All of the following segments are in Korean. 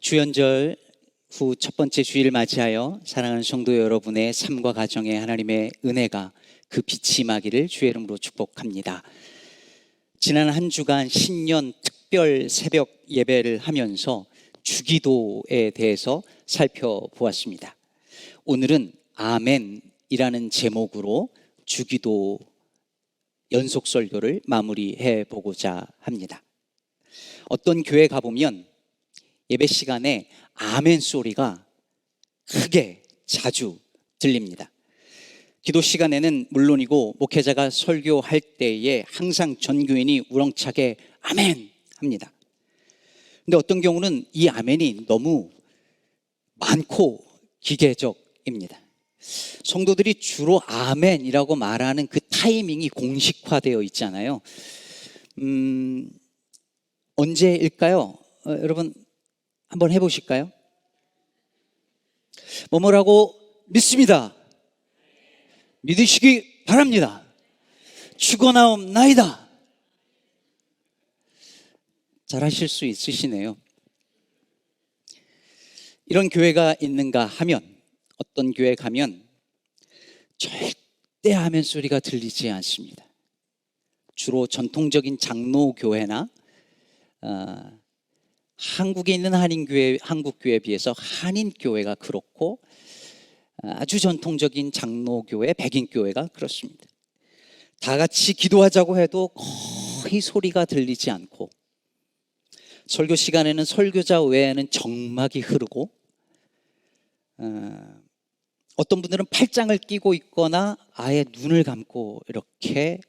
주연절 후 첫 번째 주일을 맞이하여 사랑하는 성도 여러분의 삶과 가정에 하나님의 은혜가 그 빛이 임하기를 주의 이름으로 축복합니다. 지난 한 주간 신년 특별 새벽 예배를 하면서 주기도에 대해서 살펴보았습니다. 오늘은 아멘이라는 제목으로 주기도 연속 설교를 마무리해 보고자 합니다. 어떤 교회 가보면 예배 시간에 아멘 소리가 크게 자주 들립니다. 기도 시간에는 물론이고 목회자가 설교할 때에 항상 전 교인이 우렁차게 아멘 합니다. 근데 어떤 경우는 이 아멘이 너무 많고 기계적입니다. 성도들이 주로 아멘이라고 말하는 그 타이밍이 공식화되어 있잖아요. 언제일까요? 여러분 한번 해보실까요? 뭐뭐라고 믿습니다. 믿으시기 바랍니다. 죽어나옵나이다. 잘하실 수 있으시네요. 이런 교회가 있는가 하면, 어떤 교회 가면 절대 아멘 소리가 들리지 않습니다. 주로 전통적인 장로교회나 한국에 있는 한인교회, 한국교회에 비해서 한인교회가 그렇고, 아주 전통적인 장로교회, 백인교회가 그렇습니다. 다 같이 기도하자고 해도 거의 소리가 들리지 않고, 설교 시간에는 설교자 외에는 정막이 흐르고, 어떤 분들은 팔짱을 끼고 있거나 아예 눈을 감고 이렇게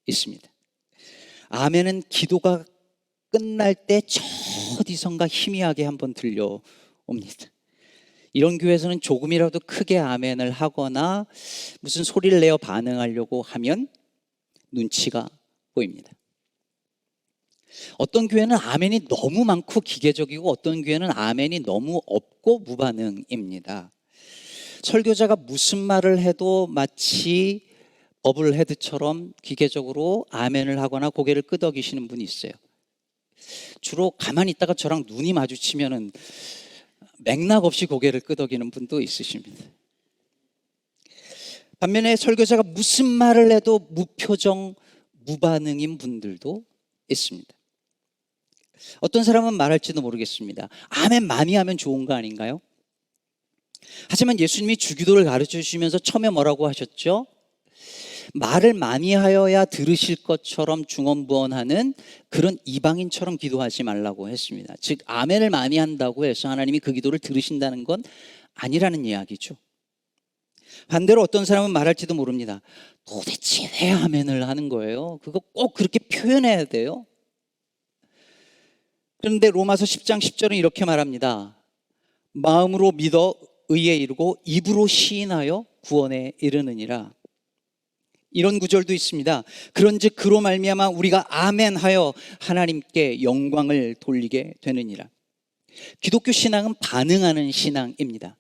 있습니다. 아멘은 기도가 끝날 때 저 어디선가 희미하게 한번 들려옵니다. 이런 교회에서는 조금이라도 크게 아멘을 하거나 무슨 소리를 내어 반응하려고 하면 눈치가 보입니다. 어떤 교회는 아멘이 너무 많고 기계적이고, 어떤 교회는 아멘이 너무 없고 무반응입니다. 설교자가 무슨 말을 해도 마치 버블헤드처럼 기계적으로 아멘을 하거나 고개를 끄덕이시는 분이 있어요. 주로 가만히 있다가 저랑 눈이 마주치면은 맥락 없이 고개를 끄덕이는 분도 있으십니다. 반면에 설교자가 무슨 말을 해도 무표정, 무반응인 분들도 있습니다. 어떤 사람은 말할지도 모르겠습니다. 아멘 많이 하면 좋은 거 아닌가요? 하지만 예수님이 주기도를 가르쳐 주시면서 처음에 뭐라고 하셨죠? 말을 많이 하여야 들으실 것처럼 중언부언하는 그런 이방인처럼 기도하지 말라고 했습니다. 즉 아멘을 많이 한다고 해서 하나님이 그 기도를 들으신다는 건 아니라는 이야기죠. 반대로 어떤 사람은 말할지도 모릅니다. 도대체 왜 아멘을 하는 거예요? 그거 꼭 그렇게 표현해야 돼요? 그런데 로마서 10장 10절은 이렇게 말합니다. 마음으로 믿어 의에 이르고 입으로 시인하여 구원에 이르느니라. 이런 구절도 있습니다. 그런즉 그로 말미암아 우리가 아멘하여 하나님께 영광을 돌리게 되느니라. 기독교 신앙은 반응하는 신앙입니다.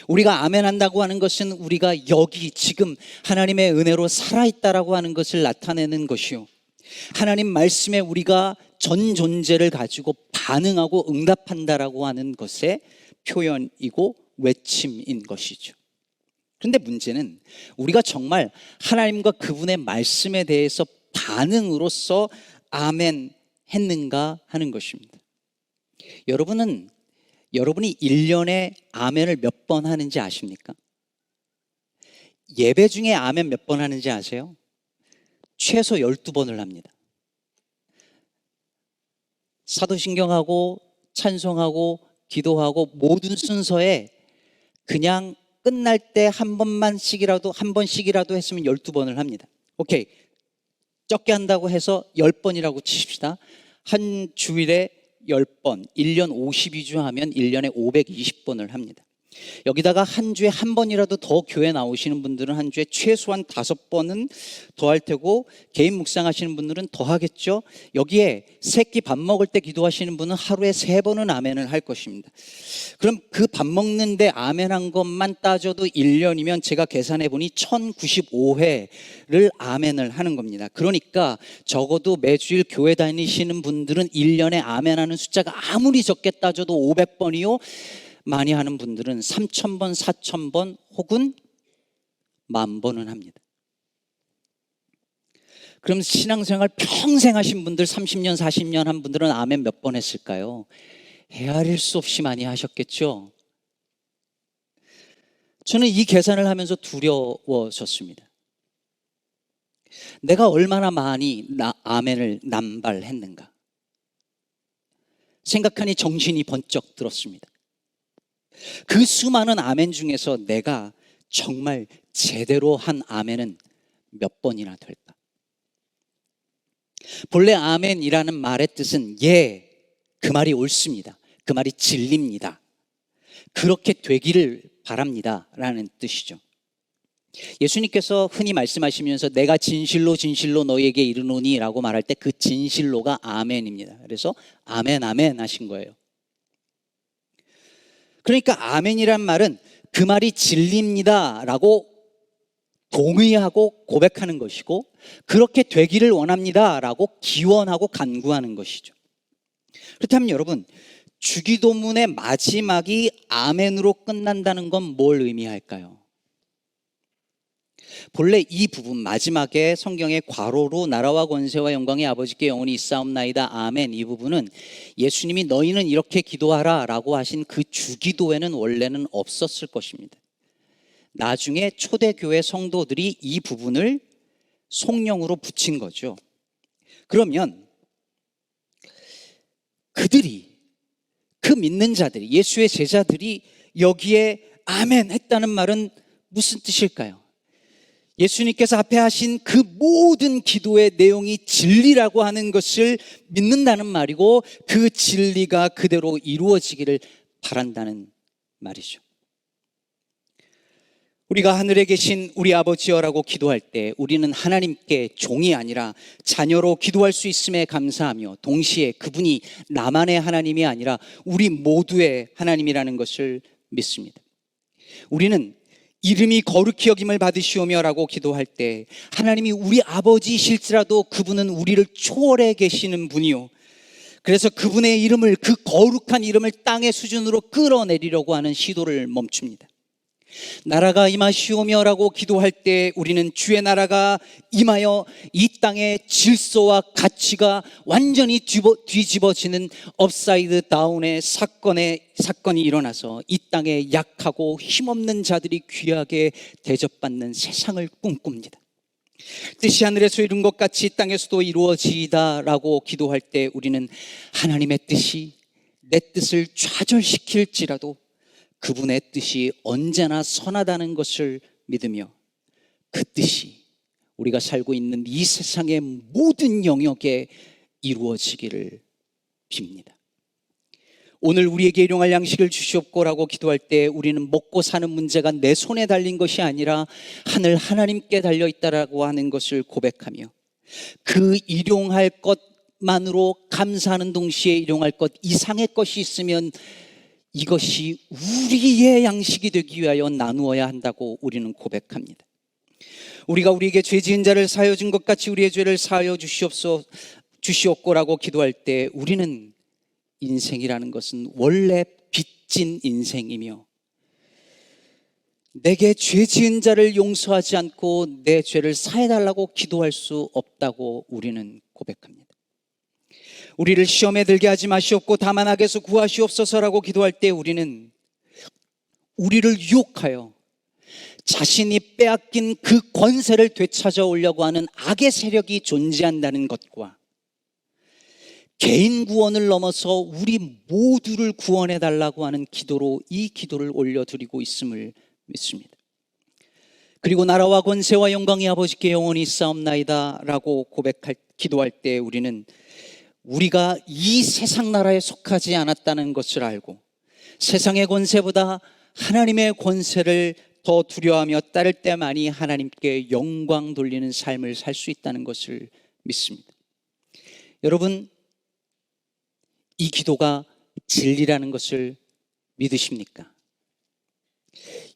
우리가 아멘한다고 하는 것은 우리가 여기 지금 하나님의 은혜로 살아있다라고 하는 것을 나타내는 것이요, 하나님 말씀에 우리가 전 존재를 가지고 반응하고 응답한다라고 하는 것의 표현이고 외침인 것이죠. 그런데 문제는 우리가 정말 하나님과 그분의 말씀에 대해서 반응으로써 아멘 했는가 하는 것입니다. 여러분이 1년에 아멘을 몇 번 하는지 아십니까? 예배 중에 아멘 몇 번 하는지 아세요? 최소 12번을 합니다. 사도신경하고 찬송하고 기도하고 모든 순서에 그냥 끝날 때 한 번씩이라도 했으면 12번을 합니다. 오케이, 적게 한다고 해서 10번이라고 치십시다. 한 주일에 10번, 1년 52주 하면 1년에 520번을 합니다. 여기다가 한 주에 한 번이라도 더 교회 나오시는 분들은 한 주에 최소한 5번은 더 할 테고, 개인 묵상하시는 분들은 더 하겠죠. 여기에 새끼 밥 먹을 때 기도하시는 분은 하루에 3번은 아멘을 할 것입니다. 그럼 그 밥 먹는데 아멘한 것만 따져도 1년이면 제가 계산해 보니 1095회를 아멘을 하는 겁니다. 그러니까 적어도 매주일 교회 다니시는 분들은 1년에 아멘하는 숫자가 아무리 적게 따져도 500번이요, 많이 하는 분들은 3000번, 4000번 혹은 10,000번은 합니다. 그럼 신앙생활 평생 하신 분들, 30년, 40년 한 분들은 아멘 몇 번 했을까요? 헤아릴 수 없이 많이 하셨겠죠? 저는 이 계산을 하면서 두려워졌습니다. 내가 얼마나 많이 아멘을 남발했는가 생각하니 정신이 번쩍 들었습니다. 그 수많은 아멘 중에서 내가 정말 제대로 한 아멘은 몇 번이나 될까? 본래 아멘이라는 말의 뜻은 예, 그 말이 옳습니다, 그 말이 진리입니다, 그렇게 되기를 바랍니다 라는 뜻이죠. 예수님께서 흔히 말씀하시면서 내가 진실로 진실로 너희에게 이르노니 라고 말할 때 그 진실로가 아멘입니다. 그래서 아멘 아멘 하신 거예요. 그러니까 아멘이란 말은 그 말이 진리입니다 라고 동의하고 고백하는 것이고, 그렇게 되기를 원합니다 라고 기원하고 간구하는 것이죠. 그렇다면 여러분, 주기도문의 마지막이 아멘으로 끝난다는 건 뭘 의미할까요? 본래 이 부분 마지막에 성경의 괄호로 나라와 권세와 영광의 아버지께 영원히 있사옵나이다 아멘, 이 부분은 예수님이 너희는 이렇게 기도하라 라고 하신 그 주기도에는 원래는 없었을 것입니다. 나중에 초대교회 성도들이 이 부분을 성령으로 붙인 거죠. 그러면 그들이, 그 믿는 자들이, 예수의 제자들이 여기에 아멘 했다는 말은 무슨 뜻일까요? 예수님께서 앞에 하신 그 모든 기도의 내용이 진리라고 하는 것을 믿는다는 말이고, 그 진리가 그대로 이루어지기를 바란다는 말이죠. 우리가 하늘에 계신 우리 아버지여라고 기도할 때 우리는 하나님께 종이 아니라 자녀로 기도할 수 있음에 감사하며, 동시에 그분이 나만의 하나님이 아니라 우리 모두의 하나님이라는 것을 믿습니다. 우리는 이름이 거룩히 여김을 받으시오며라고 기도할 때 하나님이 우리 아버지실지라도 그분은 우리를 초월해 계시는 분이요, 그래서 그분의 이름을, 그 거룩한 이름을 땅의 수준으로 끌어내리려고 하는 시도를 멈춥니다. 나라가 임하시오며라고 기도할 때 우리는 주의 나라가 임하여 이 땅의 질서와 가치가 완전히 뒤집어지는 업사이드 다운의 사건이 일어나서 이 땅에 약하고 힘없는 자들이 귀하게 대접받는 세상을 꿈꿉니다. 뜻이 하늘에서 이룬 것 같이 땅에서도 이루어지이다라고 기도할 때 우리는 하나님의 뜻이 내 뜻을 좌절시킬지라도 그분의 뜻이 언제나 선하다는 것을 믿으며, 그 뜻이 우리가 살고 있는 이 세상의 모든 영역에 이루어지기를 빕니다. 오늘 우리에게 일용할 양식을 주시옵고라고 기도할 때 우리는 먹고 사는 문제가 내 손에 달린 것이 아니라 하늘 하나님께 달려있다라고 하는 것을 고백하며, 그 일용할 것만으로 감사하는 동시에 일용할 것 이상의 것이 있으면 이것이 우리의 양식이 되기 위하여 나누어야 한다고 우리는 고백합니다. 우리가 우리에게 죄 지은 자를 사하여 준 것 같이 우리의 죄를 사하여 주시옵고라고 기도할 때 우리는 인생이라는 것은 원래 빚진 인생이며, 내게 죄 지은 자를 용서하지 않고 내 죄를 사해달라고 기도할 수 없다고 우리는 고백합니다. 우리를 시험에 들게 하지 마시옵고 다만 악에서 구하시옵소서라고 기도할 때 우리는 우리를 유혹하여 자신이 빼앗긴 그 권세를 되찾아오려고 하는 악의 세력이 존재한다는 것과, 개인 구원을 넘어서 우리 모두를 구원해 달라고 하는 기도로 이 기도를 올려드리고 있음을 믿습니다. 그리고 나라와 권세와 영광이 아버지께 영원히 있사옵나이다 라고 기도할 때 우리는 우리가 이 세상 나라에 속하지 않았다는 것을 알고, 세상의 권세보다 하나님의 권세를 더 두려워하며 따를 때만이 하나님께 영광 돌리는 삶을 살 수 있다는 것을 믿습니다. 여러분, 이 기도가 진리라는 것을 믿으십니까?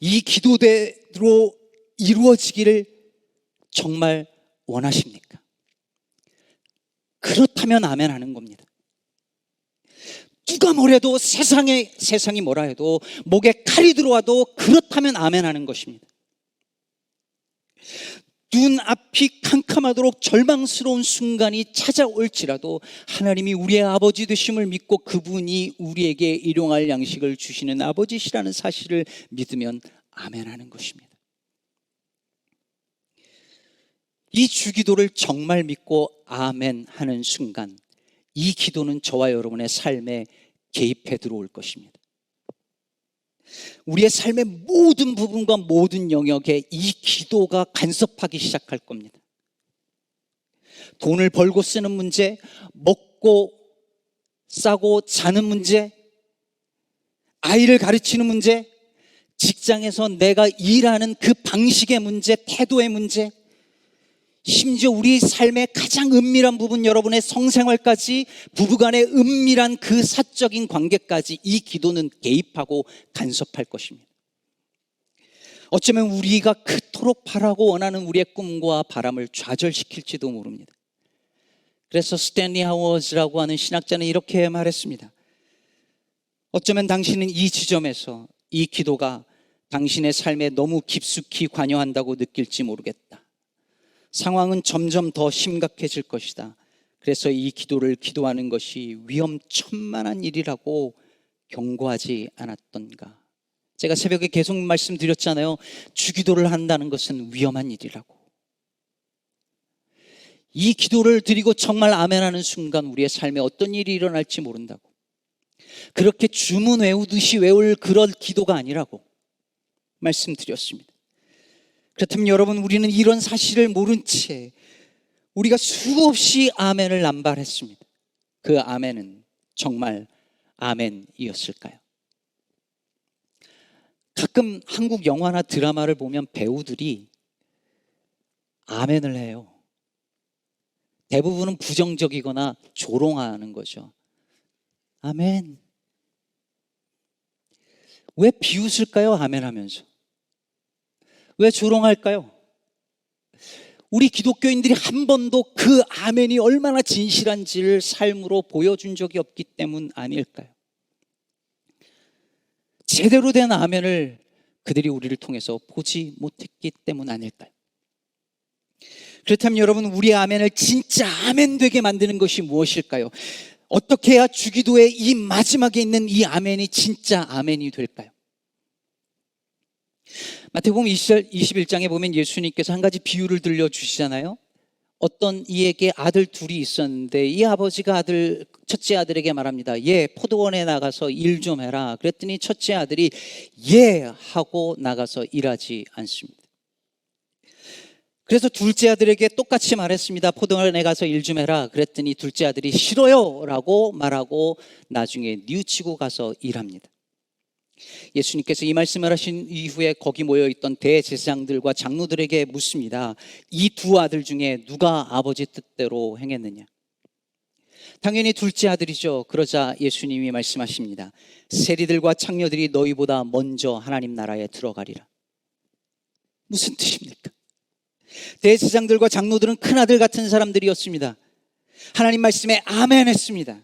이 기도대로 이루어지기를 정말 원하십니까? 그렇다면 아멘 하는 겁니다. 누가 뭐래도 세상이 뭐라 해도 목에 칼이 들어와도 그렇다면 아멘 하는 것입니다. 눈앞이 캄캄하도록 절망스러운 순간이 찾아올지라도 하나님이 우리의 아버지 되심을 믿고 그분이 우리에게 일용할 양식을 주시는 아버지시라는 사실을 믿으면 아멘 하는 것입니다. 이 주기도를 정말 믿고 아멘 하는 순간 이 기도는 저와 여러분의 삶에 개입해 들어올 것입니다. 우리의 삶의 모든 부분과 모든 영역에 이 기도가 간섭하기 시작할 겁니다. 돈을 벌고 쓰는 문제, 먹고 싸고 자는 문제, 아이를 가르치는 문제, 직장에서 내가 일하는 그 방식의 문제, 태도의 문제, 심지어 우리 삶의 가장 은밀한 부분, 여러분의 성생활까지, 부부간의 은밀한 그 사적인 관계까지 이 기도는 개입하고 간섭할 것입니다. 어쩌면 우리가 그토록 바라고 원하는 우리의 꿈과 바람을 좌절시킬지도 모릅니다. 그래서 스탠리 하워즈라고 하는 신학자는 이렇게 말했습니다. 어쩌면 당신은 이 지점에서 이 기도가 당신의 삶에 너무 깊숙이 관여한다고 느낄지 모르겠다. 상황은 점점 더 심각해질 것이다. 그래서 이 기도를 기도하는 것이 위험천만한 일이라고 경고하지 않았던가. 제가 새벽에 계속 말씀드렸잖아요. 주기도를 한다는 것은 위험한 일이라고. 이 기도를 드리고 정말 아멘하는 순간 우리의 삶에 어떤 일이 일어날지 모른다고. 그렇게 주문 외우듯이 외울 그런 기도가 아니라고 말씀드렸습니다. 그렇다면 여러분, 우리는 이런 사실을 모른 채 우리가 수없이 아멘을 남발했습니다. 그 아멘은 정말 아멘이었을까요? 가끔 한국 영화나 드라마를 보면 배우들이 아멘을 해요. 대부분은 부정적이거나 조롱하는 거죠. 아멘. 왜 비웃을까요? 아멘 하면서. 왜 조롱할까요? 우리 기독교인들이 한 번도 그 아멘이 얼마나 진실한지를 삶으로 보여준 적이 없기 때문 아닐까요? 제대로 된 아멘을 그들이 우리를 통해서 보지 못했기 때문 아닐까요? 그렇다면 여러분, 우리의 아멘을 진짜 아멘 되게 만드는 것이 무엇일까요? 어떻게 해야 주기도의 이 마지막에 있는 이 아멘이 진짜 아멘이 될까요? 마태복음 21장에 보면 예수님께서 한 가지 비유를 들려주시잖아요. 어떤 이에게 아들 둘이 있었는데 이 아버지가 첫째 아들에게 말합니다. 포도원에 나가서 일 좀 해라. 그랬더니 첫째 아들이 하고 나가서 일하지 않습니다. 그래서 둘째 아들에게 똑같이 말했습니다. 포도원에 가서 일 좀 해라. 그랬더니 둘째 아들이 싫어요 라고 말하고 나중에 뉘우치고 가서 일합니다. 예수님께서 이 말씀을 하신 이후에 거기 모여있던 대제사장들과 장로들에게 묻습니다. 이 두 아들 중에 누가 아버지 뜻대로 행했느냐? 당연히 둘째 아들이죠. 그러자 예수님이 말씀하십니다. 세리들과 창녀들이 너희보다 먼저 하나님 나라에 들어가리라. 무슨 뜻입니까? 대제사장들과 장로들은 큰아들 같은 사람들이었습니다. 하나님 말씀에 아멘 했습니다.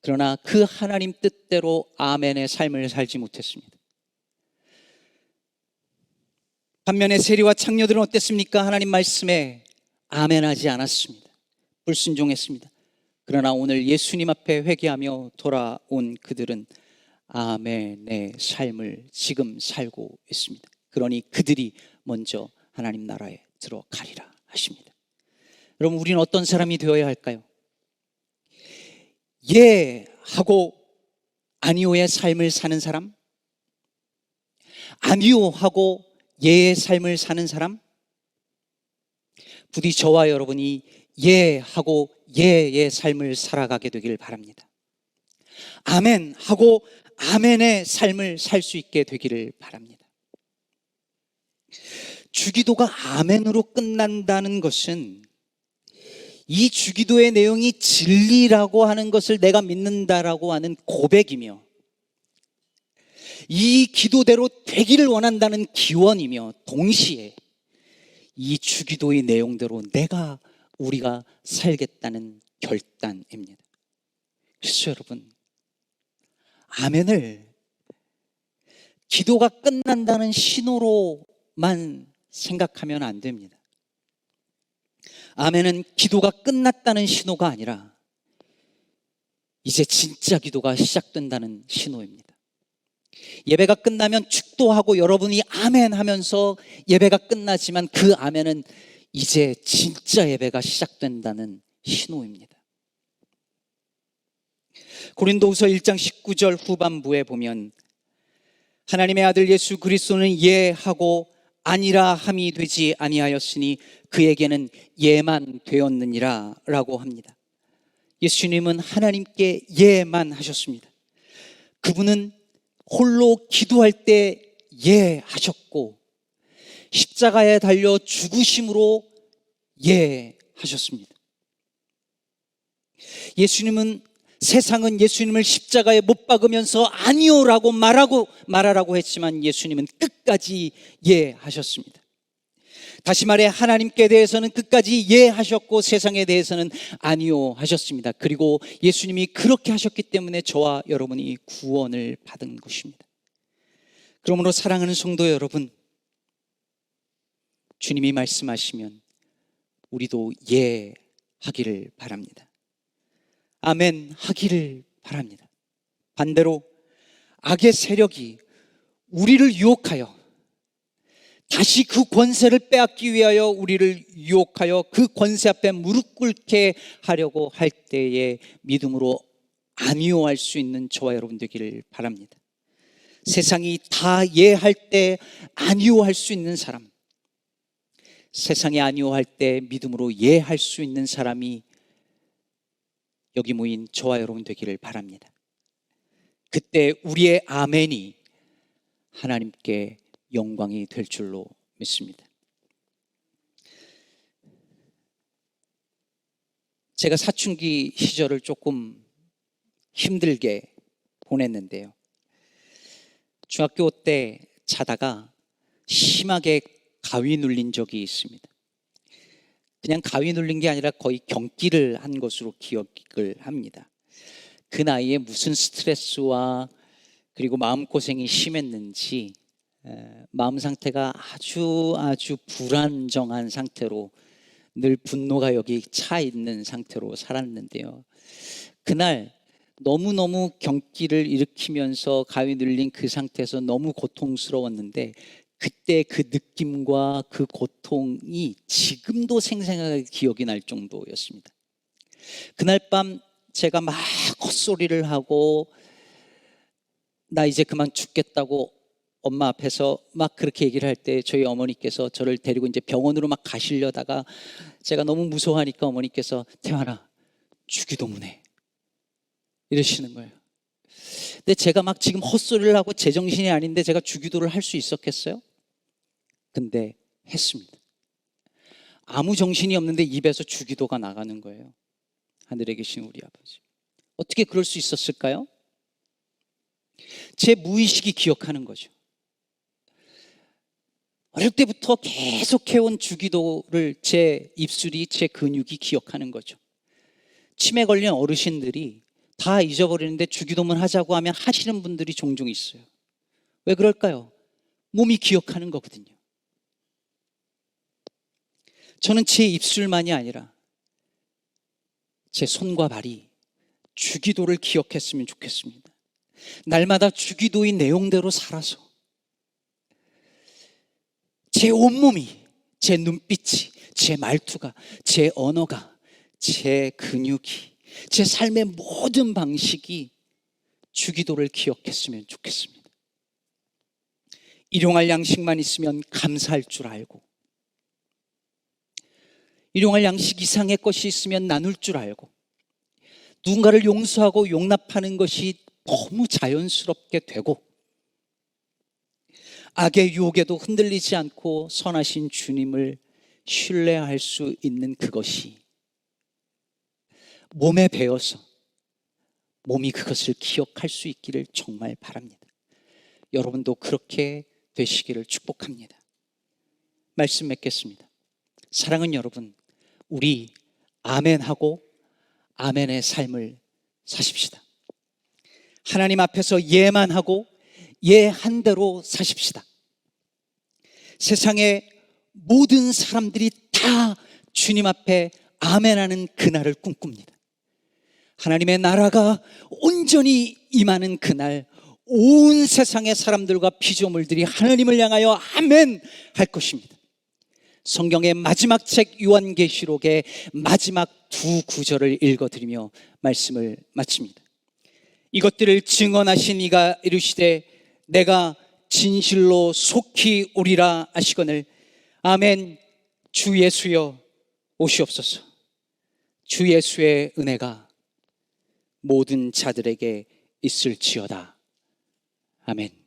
그러나 그 하나님 뜻대로 아멘의 삶을 살지 못했습니다. 반면에 세리와 창녀들은 어땠습니까? 하나님 말씀에 아멘하지 않았습니다. 불순종했습니다. 그러나 오늘 예수님 앞에 회개하며 돌아온 그들은 아멘의 삶을 지금 살고 있습니다. 그러니 그들이 먼저 하나님 나라에 들어가리라 하십니다. 여러분, 우리는 어떤 사람이 되어야 할까요? 하고 아니오의 삶을 사는 사람? 아니오 하고 예의 삶을 사는 사람? 부디 저와 여러분이 하고 예의 삶을 살아가게 되길 바랍니다. 아멘 하고 아멘의 삶을 살 수 있게 되기를 바랍니다. 주기도가 아멘으로 끝난다는 것은 이 주기도의 내용이 진리라고 하는 것을 내가 믿는다라고 하는 고백이며, 이 기도대로 되기를 원한다는 기원이며, 동시에 이 주기도의 내용대로 우리가 살겠다는 결단입니다. 그래서 여러분, 아멘을 기도가 끝난다는 신호로만 생각하면 안 됩니다. 아멘은 기도가 끝났다는 신호가 아니라 이제 진짜 기도가 시작된다는 신호입니다. 예배가 끝나면 축도하고 여러분이 아멘 하면서 예배가 끝나지만, 그 아멘은 이제 진짜 예배가 시작된다는 신호입니다. 고린도후서 1장 19절 후반부에 보면, 하나님의 아들 예수 그리스도는 예하고 아니라 함이 되지 아니하였으니 그에게는 예만 되었느니라 라고 합니다. 예수님은 하나님께 예만 하셨습니다. 그분은 홀로 기도할 때 예하셨고, 십자가에 달려 죽으심으로 예하셨습니다. 세상은 예수님을 십자가에 못 박으면서 아니오라고 말하라고 했지만, 예수님은 끝까지 예하셨습니다. 다시 말해, 하나님께 대해서는 끝까지 예하셨고 세상에 대해서는 아니오 하셨습니다. 그리고 예수님이 그렇게 하셨기 때문에 저와 여러분이 구원을 받은 것입니다. 그러므로 사랑하는 성도 여러분, 주님이 말씀하시면 우리도 예하기를 바랍니다. 아멘 하기를 바랍니다. 반대로 악의 세력이 우리를 유혹하여, 다시 그 권세를 빼앗기 위하여 우리를 유혹하여 그 권세 앞에 무릎 꿇게 하려고 할 때에 믿음으로 아니오할 수 있는 저와 여러분 되기를 바랍니다. 세상이 다 예할 때 아니오할 수 있는 사람, 세상이 아니오할 때 믿음으로 예할 수 있는 사람이 여기 모인 저와 여러분 되기를 바랍니다. 그때 우리의 아멘이 하나님께 영광이 될 줄로 믿습니다. 제가 사춘기 시절을 조금 힘들게 보냈는데요, 중학교 때 자다가 심하게 가위 눌린 적이 있습니다. 그냥 가위 눌린 게 아니라 거의 경기를 한 것으로 기억을 합니다. 그 나이에 무슨 스트레스와 그리고 마음고생이 심했는지 마음 상태가 아주 불안정한 상태로, 늘 분노가 여기 차 있는 상태로 살았는데요, 그날 너무너무 경기를 일으키면서 가위 눌린 그 상태에서 너무 고통스러웠는데, 그때 그 느낌과 그 고통이 지금도 생생하게 기억이 날 정도였습니다. 그날 밤 제가 막 헛소리를 하고 나 이제 그만 죽겠다고 엄마 앞에서 막 그렇게 얘기를 할 때, 저희 어머니께서 저를 데리고 이제 병원으로 막 가시려다가 제가 너무 무서워하니까 어머니께서 태환아, 주기도문해 이러시는 거예요. 근데 제가 막 지금 헛소리를 하고 제정신이 아닌데 제가 주기도를 할 수 있었겠어요? 근데 했습니다. 아무 정신이 없는데 입에서 주기도가 나가는 거예요. 하늘에 계신 우리 아버지, 어떻게 그럴 수 있었을까요? 제 무의식이 기억하는 거죠. 어릴 때부터 계속 해온 주기도를 제 입술이, 제 근육이 기억하는 거죠. 치매 걸린 어르신들이 다 잊어버리는데 주기도문 하자고 하면 하시는 분들이 종종 있어요. 왜 그럴까요? 몸이 기억하는 거거든요. 저는 제 입술만이 아니라 제 손과 발이 주기도를 기억했으면 좋겠습니다. 날마다 주기도의 내용대로 살아서 제 온몸이, 제 눈빛이, 제 말투가, 제 언어가, 제 근육이, 제 삶의 모든 방식이 주기도를 기억했으면 좋겠습니다. 일용할 양식만 있으면 감사할 줄 알고, 일용할 양식 이상의 것이 있으면 나눌 줄 알고, 누군가를 용서하고 용납하는 것이 너무 자연스럽게 되고 악의 유혹에도 흔들리지 않고 선하신 주님을 신뢰할 수 있는 그것이 몸에 배어서 몸이 그것을 기억할 수 있기를 정말 바랍니다. 여러분도 그렇게 되시기를 축복합니다. 말씀 맺겠습니다. 사랑하는 여러분, 우리 아멘하고 아멘의 삶을 사십시다. 하나님 앞에서 예만 하고 예 한 대로 사십시다. 세상의 모든 사람들이 다 주님 앞에 아멘하는 그날을 꿈꿉니다. 하나님의 나라가 온전히 임하는 그날, 온 세상의 사람들과 피조물들이 하나님을 향하여 아멘 할 것입니다. 성경의 마지막 책 요한계시록의 마지막 두 구절을 읽어드리며 말씀을 마칩니다. 이것들을 증언하신 이가 이르시되 내가 진실로 속히 오리라 하시거늘 아멘. 주 예수여 오시옵소서. 주 예수의 은혜가 모든 자들에게 있을지어다. 아멘.